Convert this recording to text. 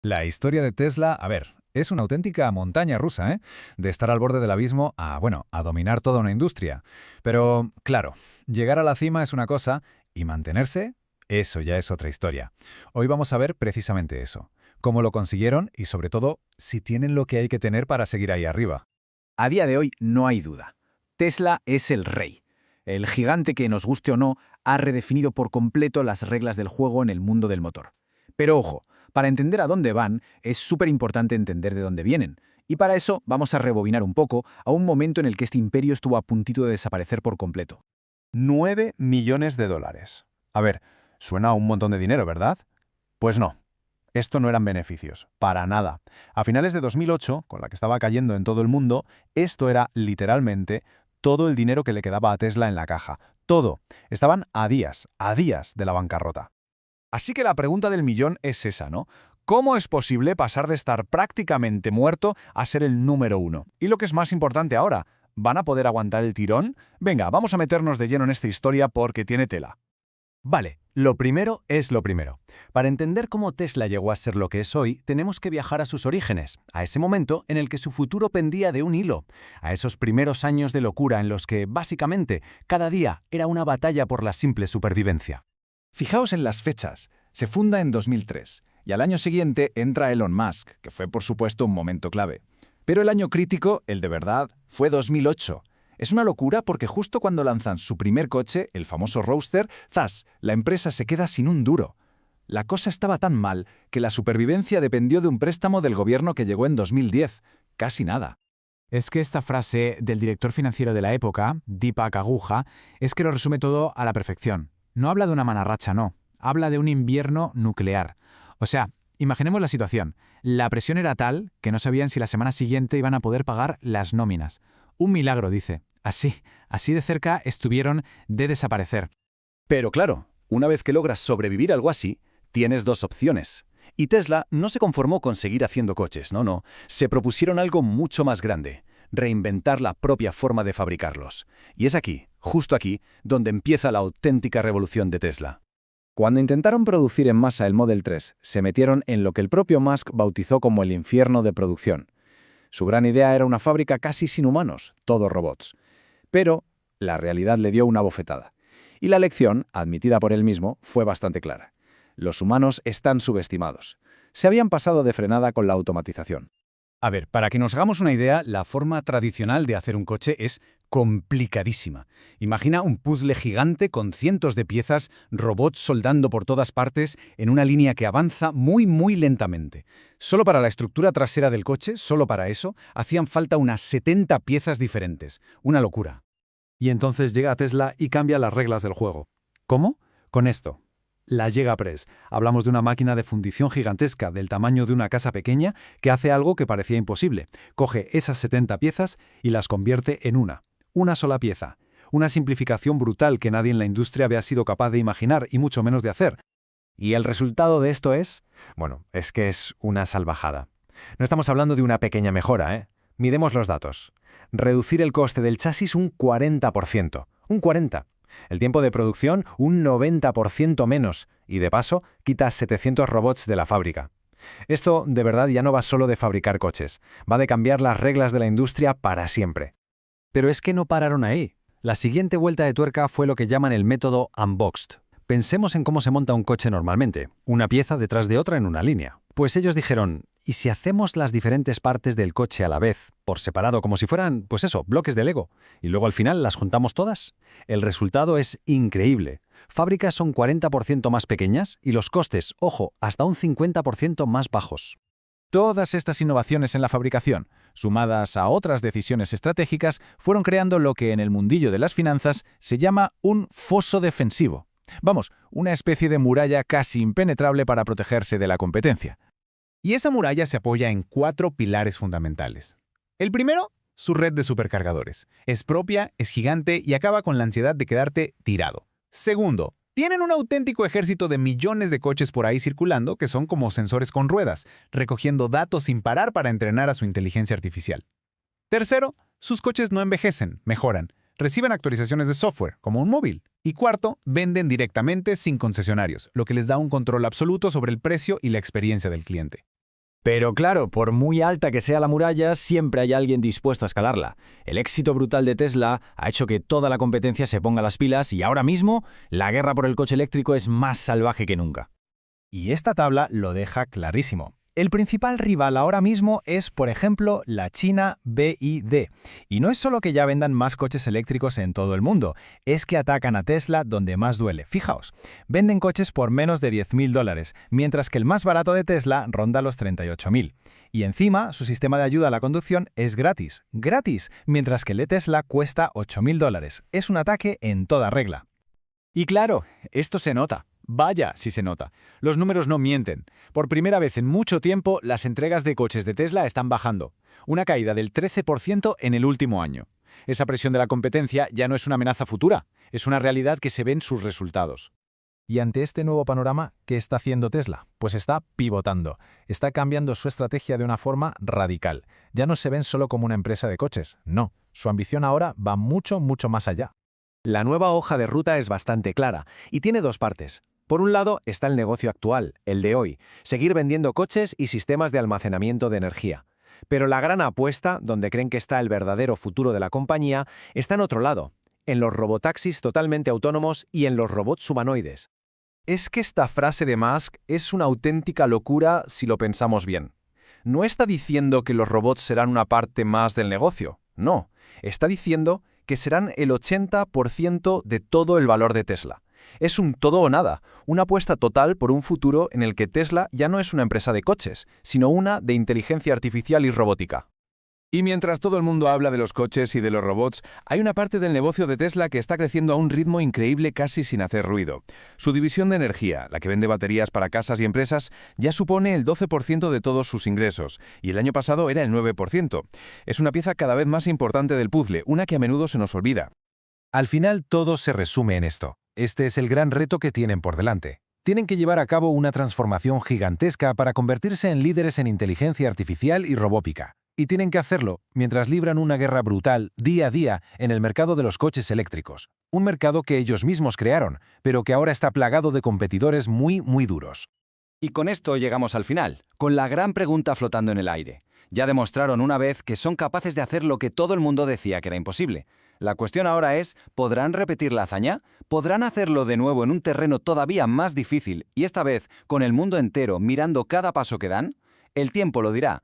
La historia de Tesla, a ver, es una auténtica montaña rusa, ¿eh? De estar al borde del abismo a, bueno, a dominar toda una industria. Pero, claro, llegar a la cima es una cosa y mantenerse, eso ya es otra historia. Hoy vamos a ver precisamente eso. Cómo lo consiguieron y, sobre todo, si tienen lo que hay que tener para seguir ahí arriba. A día de hoy no hay duda. Tesla es el rey. El gigante que, nos guste o no, ha redefinido por completo las reglas del juego en el mundo del motor. Pero ojo, para entender a dónde van, es súper importante entender de dónde vienen. Y para eso vamos a rebobinar un poco a un momento en el que este imperio estuvo a puntito de desaparecer por completo. 9 millones de dólares. A ver, suena a un montón de dinero, ¿verdad? Pues no. Esto no eran beneficios, para nada. A finales de 2008, con la que estaba cayendo en todo el mundo, esto era literalmente todo el dinero que le quedaba a Tesla en la caja. Todo. Estaban a días de la bancarrota. Así que la pregunta del millón es esa, ¿no? ¿Cómo es posible pasar de estar prácticamente muerto a ser el número uno? Y lo que es más importante ahora, ¿van a poder aguantar el tirón? Venga, vamos a meternos de lleno en esta historia porque tiene tela. Vale, lo primero es lo primero. Para entender cómo Tesla llegó a ser lo que es hoy, tenemos que viajar a sus orígenes, a ese momento en el que su futuro pendía de un hilo, a esos primeros años de locura en los que, básicamente, cada día era una batalla por la simple supervivencia. Fijaos en las fechas. Se funda en 2003 y al año siguiente entra Elon Musk, que fue por supuesto un momento clave. Pero el año crítico, el de verdad, fue 2008. Es una locura porque justo cuando lanzan su primer coche, el famoso Roadster, ¡zas!, la empresa se queda sin un duro. La cosa estaba tan mal que la supervivencia dependió de un préstamo del gobierno que llegó en 2010. Casi nada. Es que esta frase del director financiero de la época, Deepak Aguja, es que lo resume todo a la perfección. No habla de una mamarracha, no. Habla de un invierno nuclear. O sea, imaginemos la situación. La presión era tal que no sabían si la semana siguiente iban a poder pagar las nóminas. Un milagro, dice. Así de cerca estuvieron de desaparecer. Pero claro, una vez que logras sobrevivir a algo así, tienes dos opciones. Y Tesla no se conformó con seguir haciendo coches, no. Se propusieron algo mucho más grande: reinventar la propia forma de fabricarlos. Y es aquí, justo aquí, donde empieza la auténtica revolución de Tesla. Cuando intentaron producir en masa el Model 3, se metieron en lo que el propio Musk bautizó como el infierno de producción. Su gran idea era una fábrica casi sin humanos, todos robots. Pero la realidad le dio una bofetada. Y la lección, admitida por él mismo, fue bastante clara. Los humanos están subestimados. Se habían pasado de frenada con la automatización. A ver, para que nos hagamos una idea, la forma tradicional de hacer un coche es complicadísima. Imagina un puzzle gigante con cientos de piezas, robots soldando por todas partes en una línea que avanza muy lentamente. Solo para la estructura trasera del coche, solo para eso, hacían falta unas 70 piezas diferentes. Una locura. Y entonces llega Tesla y cambia las reglas del juego. ¿Cómo? Con esto. La Giga Press. Hablamos de una máquina de fundición gigantesca del tamaño de una casa pequeña que hace algo que parecía imposible. Coge esas 70 piezas y las convierte en una sola pieza. Una simplificación brutal que nadie en la industria había sido capaz de imaginar y mucho menos de hacer. ¿Y el resultado de esto es? Bueno, es que es una salvajada. No estamos hablando de una pequeña mejora, ¿eh? Miremos los datos. Reducir el coste del chasis un 40%. Un 40%. El tiempo de producción un 90% menos. Y de paso, quitas 700 robots de la fábrica. Esto, de verdad, ya no va solo de fabricar coches. Va de cambiar las reglas de la industria para siempre. Pero es que no pararon ahí. La siguiente vuelta de tuerca fue lo que llaman el método Unboxed. Pensemos en cómo se monta un coche normalmente, una pieza detrás de otra en una línea. Pues ellos dijeron, ¿y si hacemos las diferentes partes del coche a la vez, por separado, como si fueran, pues eso, bloques de Lego, y luego al final las juntamos todas? El resultado es increíble. Fábricas son 40% más pequeñas y los costes, ojo, hasta un 50% más bajos. Todas estas innovaciones en la fabricación, sumadas a otras decisiones estratégicas, fueron creando lo que en el mundillo de las finanzas se llama un foso defensivo. Vamos, una especie de muralla casi impenetrable para protegerse de la competencia. Y esa muralla se apoya en 4 pilares fundamentales. El primero, su red de supercargadores. Es propia, es gigante y acaba con la ansiedad de quedarte tirado. Segundo, tienen un auténtico ejército de millones de coches por ahí circulando que son como sensores con ruedas, recogiendo datos sin parar para entrenar a su inteligencia artificial. Tercero, sus coches no envejecen, mejoran. Reciben actualizaciones de software, como un móvil. Y cuarto, venden directamente sin concesionarios, lo que les da un control absoluto sobre el precio y la experiencia del cliente. Pero claro, por muy alta que sea la muralla, siempre hay alguien dispuesto a escalarla. El éxito brutal de Tesla ha hecho que toda la competencia se ponga las pilas y ahora mismo la guerra por el coche eléctrico es más salvaje que nunca. Y esta tabla lo deja clarísimo. El principal rival ahora mismo es, por ejemplo, la China BYD. Y no es solo que ya vendan más coches eléctricos en todo el mundo, es que atacan a Tesla donde más duele. Fijaos, venden coches por menos de $10.000, mientras que el más barato de Tesla ronda los $38.000. Y encima, su sistema de ayuda a la conducción es gratis, mientras que el de Tesla cuesta $8.000. Es un ataque en toda regla. Y claro, esto se nota. Vaya, si se nota. Los números no mienten. Por primera vez en mucho tiempo, las entregas de coches de Tesla están bajando. Una caída del 13% en el último año. Esa presión de la competencia ya no es una amenaza futura, es una realidad que se ve en sus resultados. Y ante este nuevo panorama, ¿qué está haciendo Tesla? Pues está pivotando, está cambiando su estrategia de una forma radical. Ya no se ven solo como una empresa de coches, no. Su ambición ahora va mucho más allá. La nueva hoja de ruta es bastante clara y tiene dos partes. Por un lado está el negocio actual, el de hoy, seguir vendiendo coches y sistemas de almacenamiento de energía. Pero la gran apuesta, donde creen que está el verdadero futuro de la compañía, está en otro lado, en los robotaxis totalmente autónomos y en los robots humanoides. Es que esta frase de Musk es una auténtica locura si lo pensamos bien. No está diciendo que los robots serán una parte más del negocio, no. Está diciendo que serán el 80% de todo el valor de Tesla. Es un todo o nada, una apuesta total por un futuro en el que Tesla ya no es una empresa de coches, sino una de inteligencia artificial y robótica. Y mientras todo el mundo habla de los coches y de los robots, hay una parte del negocio de Tesla que está creciendo a un ritmo increíble casi sin hacer ruido. Su división de energía, la que vende baterías para casas y empresas, ya supone el 12% de todos sus ingresos, y el año pasado era el 9%. Es una pieza cada vez más importante del puzzle, una que a menudo se nos olvida. Al final todo se resume en esto. Este es el gran reto que tienen por delante. Tienen que llevar a cabo una transformación gigantesca para convertirse en líderes en inteligencia artificial y robótica. Y tienen que hacerlo mientras libran una guerra brutal día a día en el mercado de los coches eléctricos. Un mercado que ellos mismos crearon, pero que ahora está plagado de competidores muy duros. Y con esto llegamos al final, con la gran pregunta flotando en el aire. Ya demostraron una vez que son capaces de hacer lo que todo el mundo decía que era imposible. La cuestión ahora es, ¿podrán repetir la hazaña? ¿Podrán hacerlo de nuevo en un terreno todavía más difícil y esta vez con el mundo entero mirando cada paso que dan? El tiempo lo dirá.